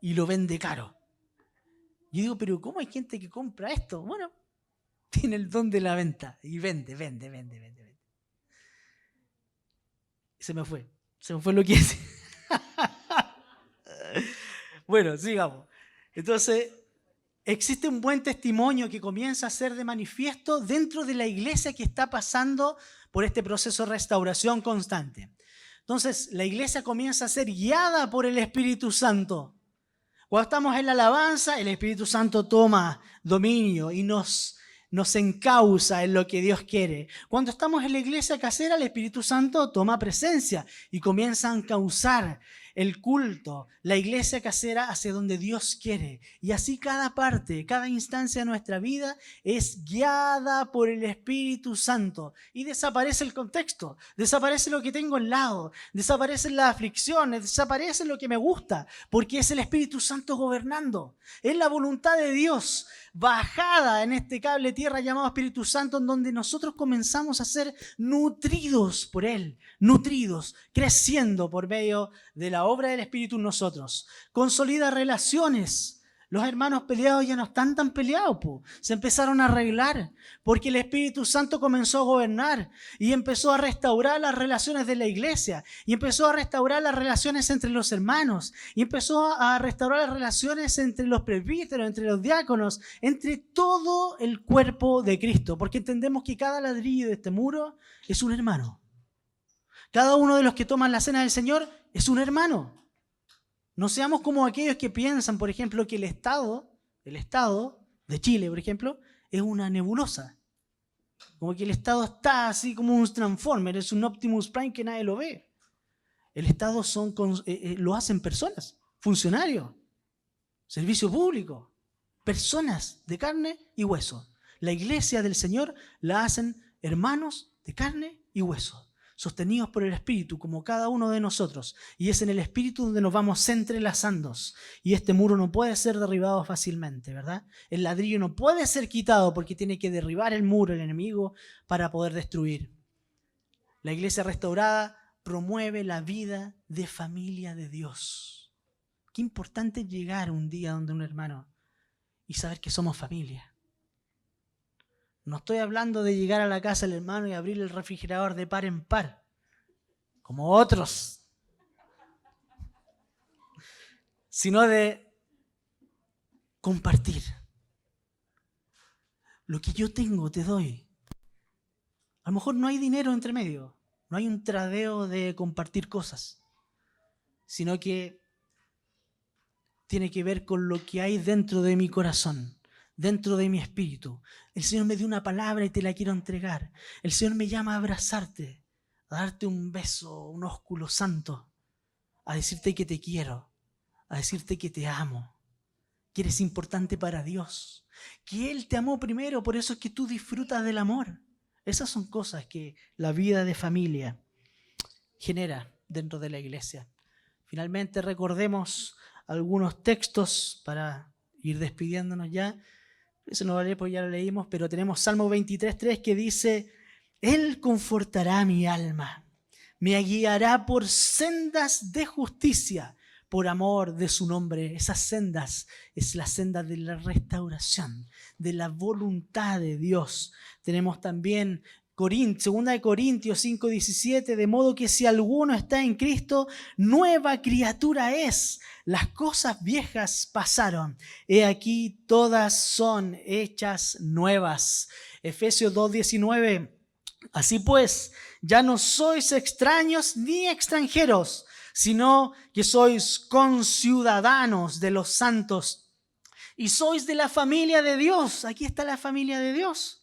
Y lo vende caro. Yo digo, pero ¿cómo hay gente que compra esto? Bueno, tiene el don de la venta. Y vende. Se me fue lo que hice. Bueno, sigamos. Entonces, existe un buen testimonio que comienza a ser de manifiesto dentro de la iglesia que está pasando por este proceso de restauración constante. Entonces, la iglesia comienza a ser guiada por el Espíritu Santo. Cuando estamos en la alabanza, el Espíritu Santo toma dominio y nos encausa en lo que Dios quiere. Cuando estamos en la iglesia casera, el Espíritu Santo toma presencia y comienza a encauzar el culto, la iglesia casera hacia donde Dios quiere. Y así cada parte, cada instancia de nuestra vida es guiada por el Espíritu Santo. Y desaparece el contexto, desaparece lo que tengo al lado, desaparecen las aflicciones, desaparece lo que me gusta, porque es el Espíritu Santo gobernando. Es la voluntad de Dios bajada en este cable tierra llamado Espíritu Santo, en donde nosotros comenzamos a ser nutridos por Él, nutridos, creciendo por medio de la obra del Espíritu en nosotros. Consolida relaciones. Los hermanos peleados ya no están tan peleados, se empezaron a arreglar porque el Espíritu Santo comenzó a gobernar y empezó a restaurar las relaciones de la iglesia y empezó a restaurar las relaciones entre los hermanos y empezó a restaurar las relaciones entre los presbíteros, entre los diáconos, entre todo el cuerpo de Cristo, porque entendemos que cada ladrillo de este muro es un hermano. Cada uno de los que toman la cena del Señor es un hermano. No seamos como aquellos que piensan, por ejemplo, que el Estado de Chile, por ejemplo, es una nebulosa. Como que el Estado está así como un Transformer, es un Optimus Prime que nadie lo ve. El Estado lo hacen personas, funcionarios, servicio público, personas de carne y hueso. La iglesia del Señor la hacen hermanos de carne y hueso, sostenidos por el Espíritu, como cada uno de nosotros. Y es en el Espíritu donde nos vamos entrelazando. Y este muro no puede ser derribado fácilmente, ¿verdad? El ladrillo no puede ser quitado porque tiene que derribar el muro, el enemigo, para poder destruir. La iglesia restaurada promueve la vida de familia de Dios. Qué importante es llegar un día donde un hermano y saber que somos familia. No estoy hablando de llegar a la casa del hermano y abrir el refrigerador de par en par, como otros. sino de compartir. Lo que yo tengo te doy. A lo mejor no hay dinero entre medio, no hay un tradeo de compartir cosas, sino que tiene que ver con lo que hay dentro de mi corazón, dentro de mi espíritu. El Señor me dio una palabra y te la quiero entregar. El Señor me llama a abrazarte, a darte un beso, un ósculo santo, a decirte que te quiero, a decirte que te amo, que eres importante para Dios, que Él te amó primero, por eso es que tú disfrutas del amor. Esas son cosas que la vida de familia genera dentro de la iglesia. Finalmente recordemos algunos textos para ir despidiéndonos ya. Eso no vale, pues ya lo leímos, pero tenemos Salmo 23:3 que dice: Él confortará mi alma, me guiará por sendas de justicia, por amor de su nombre. Esas sendas es la senda de la restauración, de la voluntad de Dios. Tenemos también 2 Corintios 5:17, de modo que si alguno está en Cristo, nueva criatura es. Las cosas viejas pasaron, he aquí todas son hechas nuevas. Efesios 2:19, así pues, ya no sois extraños ni extranjeros, sino que sois conciudadanos de los santos y sois de la familia de Dios. Aquí está la familia de Dios.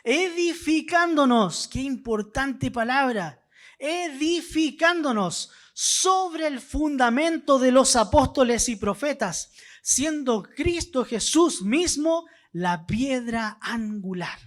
Edificándonos, qué importante palabra, edificándonos sobre el fundamento de los apóstoles y profetas, siendo Cristo Jesús mismo la piedra angular.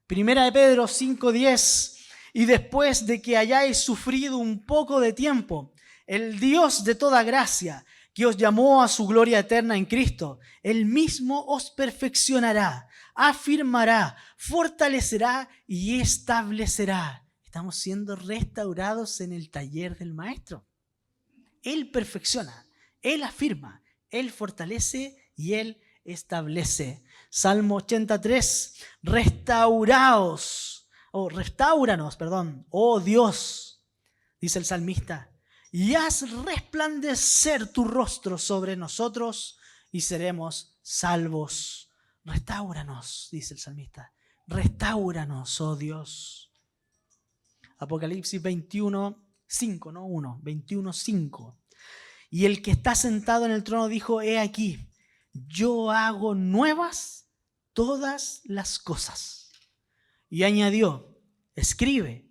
Primera de Pedro 5:10, y después de que hayáis sufrido un poco de tiempo, el Dios de toda gracia, que os llamó a su gloria eterna en Cristo, Él mismo os perfeccionará, afirmará, fortalecerá y establecerá. Estamos siendo restaurados en el taller del Maestro. Él perfecciona, Él afirma, Él fortalece y Él establece. Salmo 83, restauranos, oh Dios, dice el salmista, y haz resplandecer tu rostro sobre nosotros y seremos salvos. Restáuranos, dice el salmista, restáuranos, oh Dios. Apocalipsis 21:5, y el que está sentado en el trono dijo: he aquí, yo hago nuevas todas las cosas. Y añadió: escribe,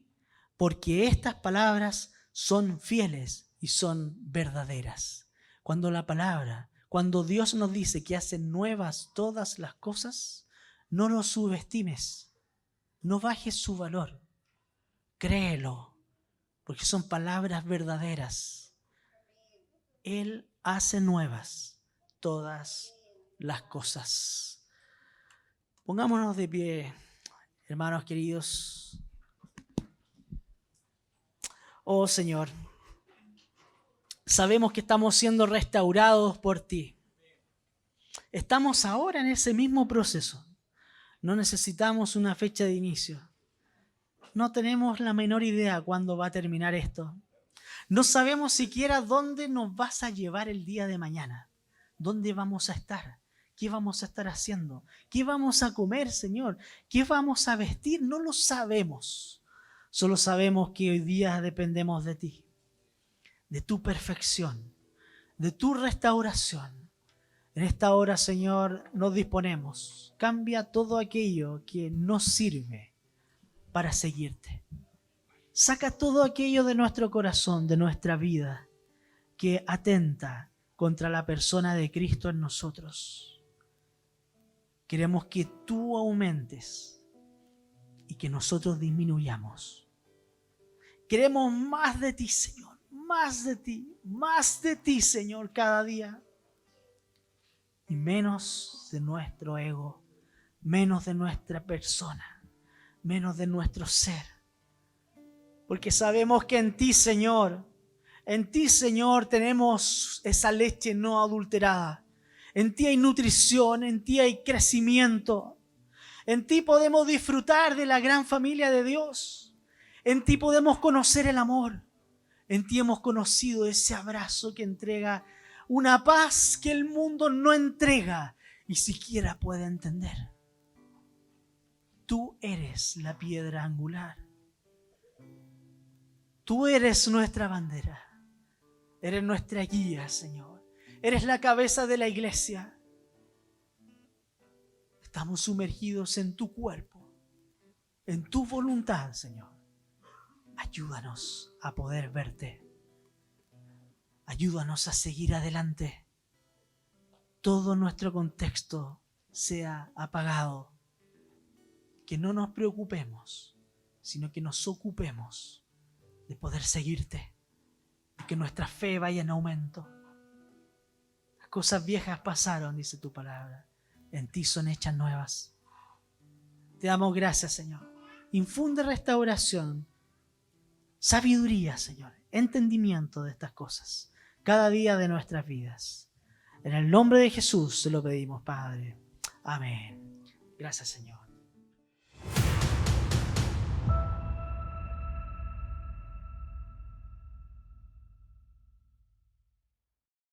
porque estas palabras son fieles y son verdaderas. Cuando Dios nos dice que hace nuevas todas las cosas, no lo subestimes, no bajes su valor, créelo, porque son palabras verdaderas. Él hace nuevas todas las cosas. Pongámonos de pie, hermanos queridos. Oh Señor, sabemos que estamos siendo restaurados por ti. Estamos ahora en ese mismo proceso. No necesitamos una fecha de inicio. No tenemos la menor idea cuándo va a terminar esto. No sabemos siquiera dónde nos vas a llevar el día de mañana. ¿Dónde vamos a estar? ¿Qué vamos a estar haciendo? ¿Qué vamos a comer, Señor? ¿Qué vamos a vestir? No lo sabemos. Solo sabemos que hoy día dependemos de ti, de tu perfección, de tu restauración. En esta hora, Señor, nos disponemos. Cambia todo aquello que no sirve para seguirte. Saca todo aquello de nuestro corazón, de nuestra vida, que atenta contra la persona de Cristo en nosotros. Queremos que tú aumentes y que nosotros disminuyamos. Queremos más de ti, Señor, más de ti, Señor, cada día. Y menos de nuestro ego, menos de nuestra persona, menos de nuestro ser. Porque sabemos que en ti, Señor, tenemos esa leche no adulterada. En ti hay nutrición, en ti hay crecimiento. En ti podemos disfrutar de la gran familia de Dios. En ti podemos conocer el amor. En ti hemos conocido ese abrazo que entrega una paz que el mundo no entrega y siquiera puede entender. Tú eres la piedra angular. Tú eres nuestra bandera. Eres nuestra guía, Señor. Eres la cabeza de la iglesia. Estamos sumergidos en tu cuerpo, en tu voluntad, Señor. Ayúdanos a poder verte. Ayúdanos a seguir adelante. Todo nuestro contexto sea apagado. Que no nos preocupemos, sino que nos ocupemos de poder seguirte. De que nuestra fe vaya en aumento. Las cosas viejas pasaron, dice tu palabra. En ti son hechas nuevas. Te damos gracias, Señor. Infunde restauración, sabiduría, Señor, entendimiento de estas cosas, cada día de nuestras vidas. En el nombre de Jesús te lo pedimos, Padre. Amén. Gracias, Señor.